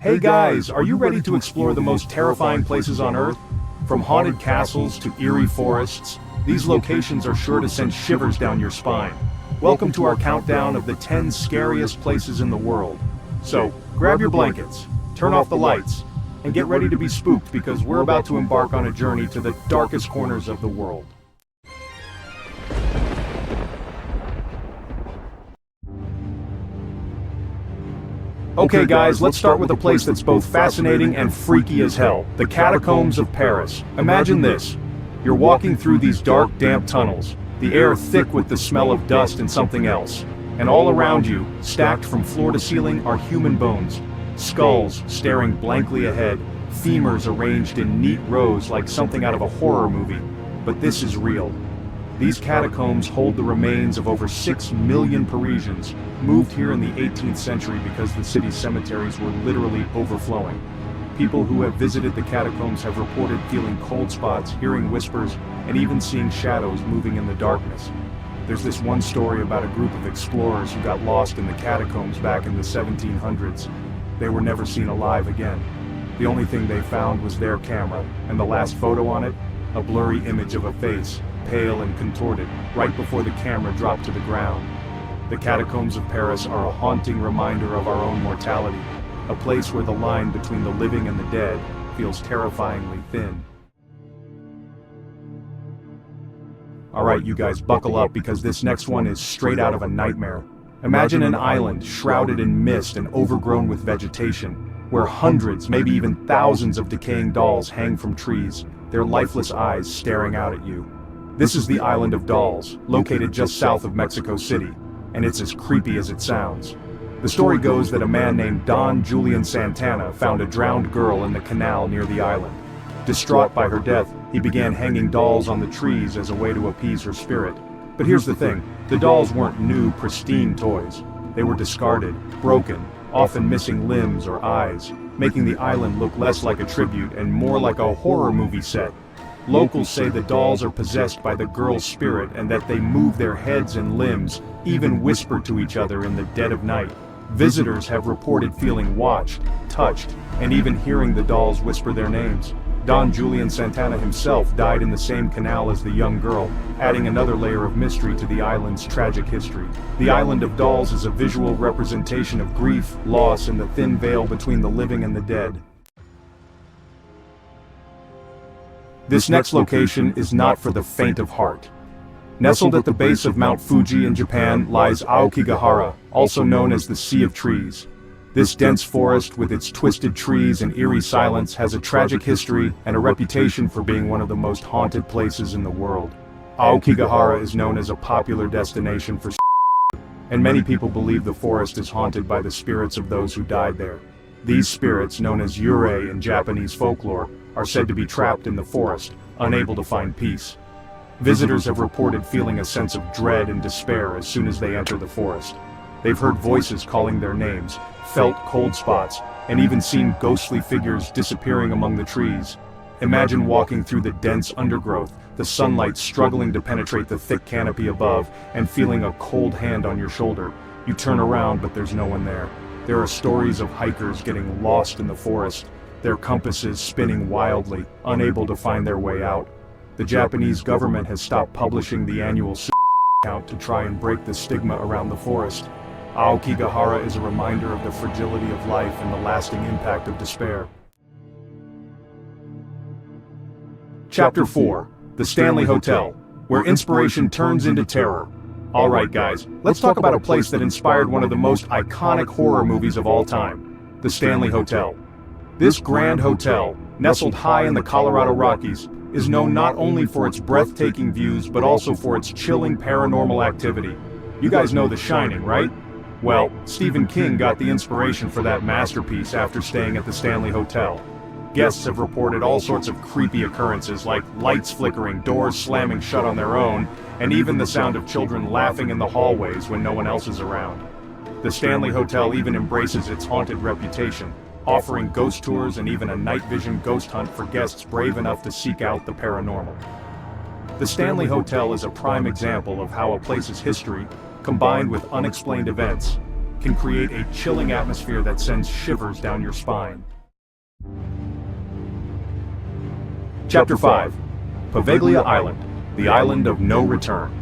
Hey guys, are you ready to explore the most terrifying places on Earth? From haunted castles to eerie forests, these locations are sure to send shivers down your spine. Welcome to our countdown of the 10 scariest places in the world. So, grab your blankets, turn off the lights, and get ready to be spooked because we're about to embark on a journey to the darkest corners of the world. Okay guys, let's start with a place that's both fascinating and freaky as hell. The catacombs of Paris. Imagine this. You're walking through these dark, damp tunnels, the air thick with the smell of dust and something else. And all around you, stacked from floor to ceiling, are human bones. Skulls staring blankly ahead, femurs arranged in neat rows like something out of a horror movie. But this is real. These catacombs hold the remains of over 6 million Parisians, moved here in the 18th century because the city's cemeteries were literally overflowing. People who have visited the catacombs have reported feeling cold spots, hearing whispers, and even seeing shadows moving in the darkness. There's this one story about a group of explorers who got lost in the catacombs back in the 1700s. They were never seen alive again. The only thing they found was their camera, and the last photo on it, a blurry image of a face, pale and contorted, right before the camera dropped to the ground. The catacombs of Paris are a haunting reminder of our own mortality, a place where the line between the living and the dead feels terrifyingly thin. Alright you guys, buckle up because this next one is straight out of a nightmare. Imagine an island shrouded in mist and overgrown with vegetation, where hundreds, maybe even thousands of decaying dolls hang from trees, their lifeless eyes staring out at you. This is the island of Dolls, located just south of Mexico City, and it's as creepy as it sounds. The story goes that a man named Don Julian Santana found a drowned girl in the canal near the island. Distraught by her death, he began hanging dolls on the trees as a way to appease her spirit. But here's the thing, the dolls weren't new, pristine toys. They were discarded, broken, often missing limbs or eyes, making the island look less like a tribute and more like a horror movie set. Locals say the dolls are possessed by the girl's spirit and that they move their heads and limbs, even whisper to each other in the dead of night. Visitors have reported feeling watched, touched, and even hearing the dolls whisper their names. Don Julian Santana himself died in the same canal as the young girl, adding another layer of mystery to the island's tragic history. The Island of Dolls is a visual representation of grief, loss, and the thin veil between the living and the dead. This next location is not for the faint of heart. Nestled at the base of Mount Fuji in Japan lies Aokigahara, also known as the Sea of Trees. This dense forest with its twisted trees and eerie silence has a tragic history and a reputation for being one of the most haunted places in the world. Aokigahara is known as a popular destination for and many people believe the forest is haunted by the spirits of those who died there. These spirits, known as Eerie in Japanese folklore, are said to be trapped in the forest, unable to find peace. Visitors have reported feeling a sense of dread and despair as soon as they enter the forest. They've heard voices calling their names, felt cold spots, and even seen ghostly figures disappearing among the trees. Imagine walking through the dense undergrowth, the sunlight struggling to penetrate the thick canopy above, and feeling a cold hand on your shoulder. You turn around, but there's no one there. There are stories of hikers getting lost in the forest, their compasses spinning wildly, unable to find their way out. The Japanese government has stopped publishing the annual suicide count to try and break the stigma around the forest. Aokigahara is a reminder of the fragility of life and the lasting impact of despair. Chapter 4. The Stanley Hotel, where inspiration turns into terror. Alright guys, let's talk about a place that inspired one of the most iconic horror movies of all time, the Stanley Hotel. This grand hotel, nestled high in the Colorado Rockies, is known not only for its breathtaking views but also for its chilling paranormal activity. You guys know The Shining, right? Well, Stephen King got the inspiration for that masterpiece after staying at the Stanley Hotel. Guests have reported all sorts of creepy occurrences like lights flickering, doors slamming shut on their own, and even the sound of children laughing in the hallways when no one else is around. The Stanley Hotel even embraces its haunted reputation, offering ghost tours and even a night vision ghost hunt for guests brave enough to seek out the paranormal. The Stanley Hotel is a prime example of how a place's history, combined with unexplained events, can create a chilling atmosphere that sends shivers down your spine. Chapter 5. Poveglia Island, the island of no return.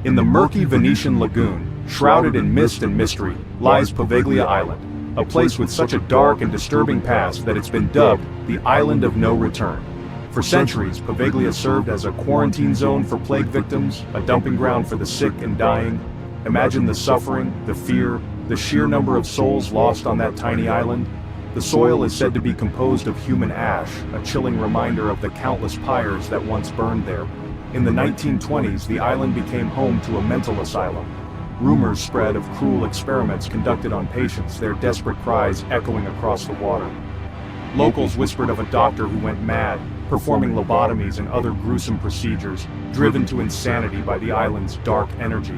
In the murky Venetian lagoon, shrouded in mist and mystery, lies Poveglia Island, a place with such a dark and disturbing past that it's been dubbed the Island of No Return. For centuries, Poveglia served as a quarantine zone for plague victims, a dumping ground for the sick and dying. Imagine the suffering, the fear, the sheer number of souls lost on that tiny island. The soil is said to be composed of human ash, a chilling reminder of the countless pyres that once burned there. In the 1920s, the island became home to a mental asylum. Rumors spread of cruel experiments conducted on patients, their desperate cries echoing across the water. Locals whispered of a doctor who went mad, performing lobotomies and other gruesome procedures, driven to insanity by the island's dark energy.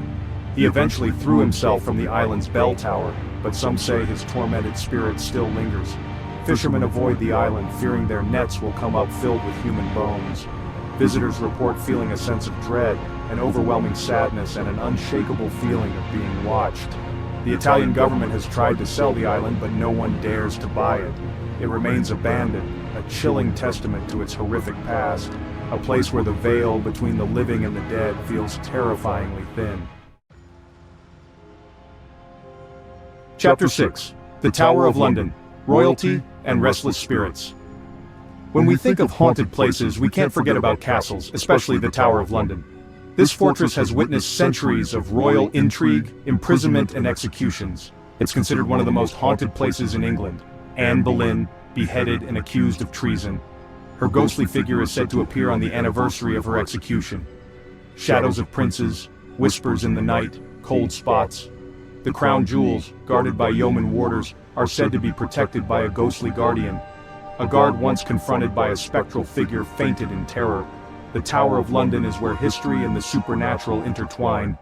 He eventually threw himself from the island's bell tower, but some say his tormented spirit still lingers. Fishermen avoid the island, fearing their nets will come up filled with human bones. Visitors report feeling a sense of dread, an overwhelming sadness, and an unshakable feeling of being watched. The Italian government has tried to sell the island, but no one dares to buy it. It remains abandoned, a chilling testament to its horrific past, a place where the veil between the living and the dead feels terrifyingly thin. Chapter 6. The Tower of London, Royalty and Restless Spirits. When we think of haunted places, we can't forget about castles, especially the Tower of London. This fortress has witnessed centuries of royal intrigue, imprisonment, and executions. It's considered one of the most haunted places in England. Anne Boleyn, beheaded and accused of treason. Her ghostly figure is said to appear on the anniversary of her execution. Shadows of princes, whispers in the night, cold spots. The crown jewels, guarded by yeoman warders, are said to be protected by a ghostly guardian. A guard once confronted by a spectral figure fainted in terror. The Tower of London is where history and the supernatural intertwine.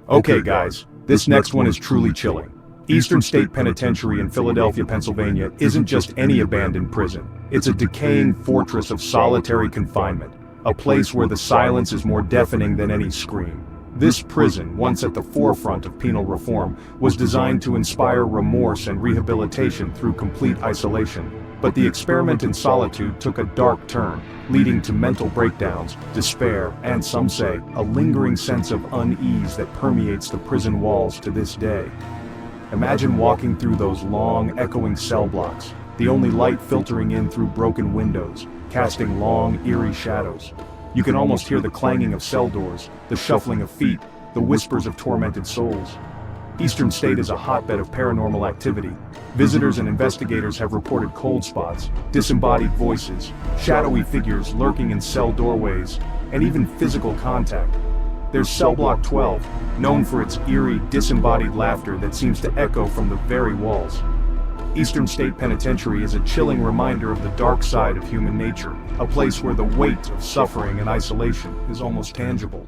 Okay guys, this next one is truly chilling. Eastern State Penitentiary in Philadelphia, Pennsylvania isn't just any abandoned prison. It's a decaying fortress of solitary confinement, a place where the silence is more deafening than any scream. This prison, once at the forefront of penal reform, was designed to inspire remorse and rehabilitation through complete isolation. But the experiment in solitude took a dark turn, leading to mental breakdowns, despair, and some say, a lingering sense of unease that permeates the prison walls to this day. Imagine walking through those long, echoing cell blocks, the only light filtering in through broken windows, casting long, eerie shadows. You can almost hear the clanging of cell doors, the shuffling of feet, the whispers of tormented souls. Eastern State is a hotbed of paranormal activity. Visitors and investigators have reported cold spots, disembodied voices, shadowy figures lurking in cell doorways, and even physical contact. There's Cell Block 12, known for its eerie, disembodied laughter that seems to echo from the very walls. Eastern State Penitentiary is a chilling reminder of the dark side of human nature, a place where the weight of suffering and isolation is almost tangible.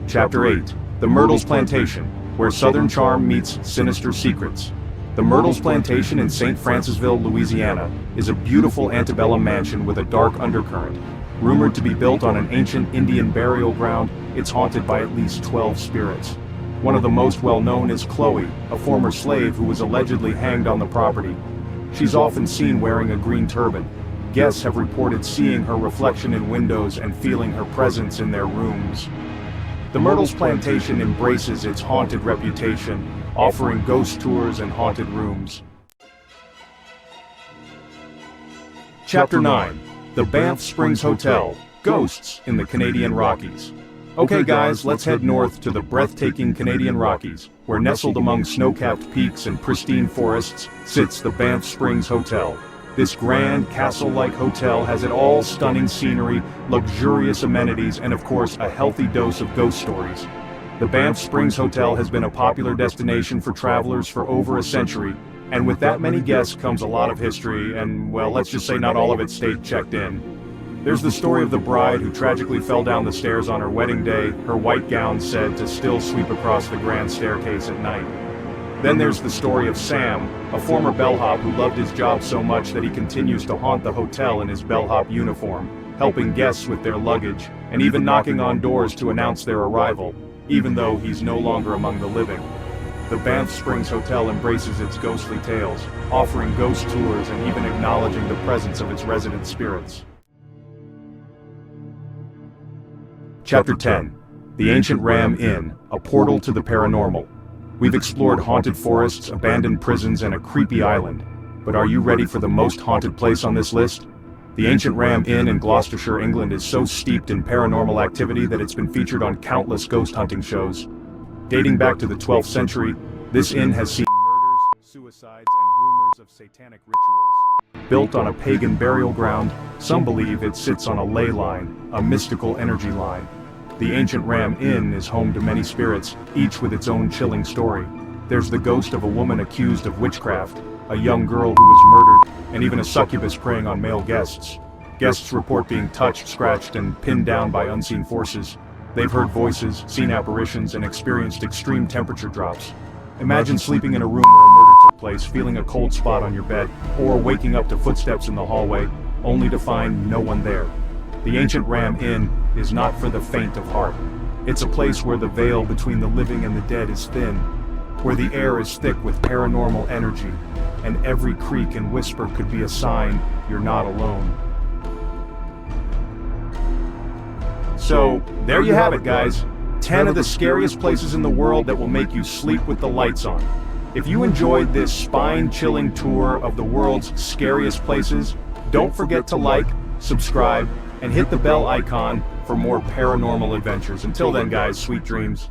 Chapter 8. The Myrtles Plantation, where Southern charm meets sinister secrets. The Myrtles Plantation in St. Francisville, Louisiana, is a beautiful antebellum mansion with a dark undercurrent. Rumored to be built on an ancient Indian burial ground, it's haunted by at least 12 spirits. One of the most well-known is Chloe, a former slave who was allegedly hanged on the property. She's often seen wearing a green turban. Guests have reported seeing her reflection in windows and feeling her presence in their rooms. The Myrtles Plantation embraces its haunted reputation, offering ghost tours and haunted rooms. Chapter 9. The Banff Springs Hotel, Ghosts in the Canadian Rockies. Okay guys, let's head north to the breathtaking Canadian Rockies, where nestled among snow-capped peaks and pristine forests sits the Banff Springs Hotel. This grand, castle-like hotel has it all: stunning scenery, luxurious amenities, and of course, a healthy dose of ghost stories. The Banff Springs Hotel has been a popular destination for travelers for over a century, and with that many guests comes a lot of history, and well, let's just say not all of it stayed checked in. There's the story of the bride who tragically fell down the stairs on her wedding day, her white gown said to still sweep across the grand staircase at night. Then there's the story of Sam, a former bellhop who loved his job so much that he continues to haunt the hotel in his bellhop uniform. helping guests with their luggage, and even knocking on doors to announce their arrival, even though he's no longer among the living. The Banff Springs Hotel embraces its ghostly tales, offering ghost tours and even acknowledging the presence of its resident spirits. Chapter 10. The Ancient Ram Inn, a portal to the paranormal. We've explored haunted forests, abandoned prisons, and a creepy island. But are you ready for the most haunted place on this list? The Ancient Ram Inn in Gloucestershire, England is so steeped in paranormal activity that it's been featured on countless ghost hunting shows. Dating back to the 12th century, this inn has seen murders, suicides, and rumors of satanic rituals. Built on a pagan burial ground, some believe it sits on a ley line, a mystical energy line. The Ancient Ram Inn is home to many spirits, each with its own chilling story. There's the ghost of a woman accused of witchcraft, a young girl who was murdered, and even a succubus preying on male guests. Guests report being touched, scratched, and pinned down by unseen forces. They've heard voices, seen apparitions, and experienced extreme temperature drops. Imagine sleeping in a room where a murder took place, feeling a cold spot on your bed, or waking up to footsteps in the hallway, only to find no one there. The Ancient Ram Inn is not for the faint of heart. It's a place where the veil between the living and the dead is thin, where the air is thick with paranormal energy, and every creak and whisper could be a sign you're not alone. So, there you have it, guys. 10 of the scariest places in the world that will make you sleep with the lights on. If you enjoyed this spine-chilling tour of the world's scariest places, don't forget to like, subscribe, and hit the bell icon for more paranormal adventures. Until then, guys, sweet dreams.